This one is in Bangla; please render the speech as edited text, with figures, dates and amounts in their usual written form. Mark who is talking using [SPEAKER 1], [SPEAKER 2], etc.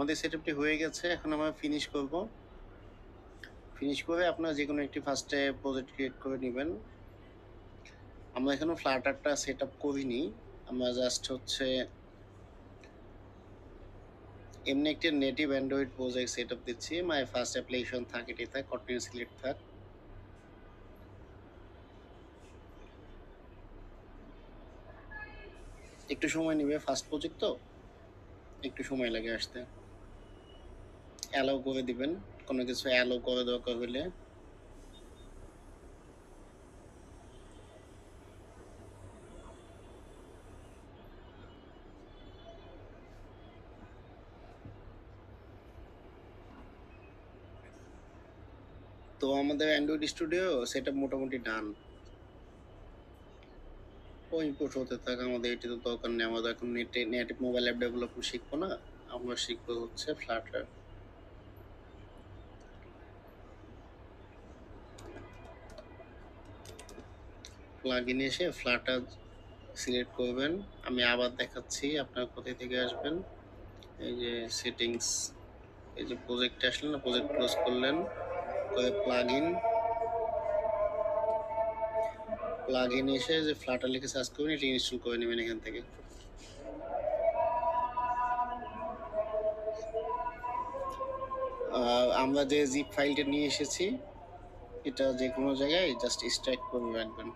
[SPEAKER 1] আমাদের সেটআপটি হয়ে গেছে। এখন আমরা ফিনিশ করব। ফিনিশ করে আপনারা যেকোনো একটি ফার্স্টে প্রজেক্ট ক্রিয়েট করে নিবেন। আমরা এখনো ফ্লাটারটা সেটআপ করিনি। আমরা জাস্ট হচ্ছে এমনি একটি নেটিভ অ্যান্ড্রয়েড প্রজেক্ট সেটআপ দিচ্ছি। মাই ফার্স্ট অ্যাপ্লিকেশন থাক, এটি থাক, কন্টিনিউ সিলেক্ট থাক। একটু সময় নেবে, ফার্স্ট প্রজেক্ট তো একটু সময় লাগে আসতে। অ্যালাউ করে দিবেন, কোনো কিছু অ্যালাউ করে দরকার হলে। তো আমাদের অ্যান্ড্রয়েড স্টুডিও সেটআপ মোটামুটি ডান। ও ইম্পোর্ট হতে থাক, আমাদের এটি তো দরকার নেই। আমাদের এখন নেটিভ মোবাইল অ্যাপ ডেভেলপমেন্ট শিখবো না, আমরা শিখবো হচ্ছে ফ্লাটার। প্লাগইনে এসে ফ্লাটার সিলেক্ট করবেন। আমি আবার দেখাচ্ছি, আপনার কোথায় থেকে আসবেন। এই যে সেটিংস, এই যে প্রজেক্টে আসলেন না, প্রজেক্ট ক্লোজ করলেন, করে প্লাগইন এসে যে ফ্লাটার লিখে সার্চ করবেন, এটি ইনস্টল করে নেবেন এখান থেকে। আমরা যে জিপ ফাইলটা নিয়ে এসেছি, এটা যে কোনো জায়গায় জাস্ট এক্সট্রাক্ট করে রাখবেন।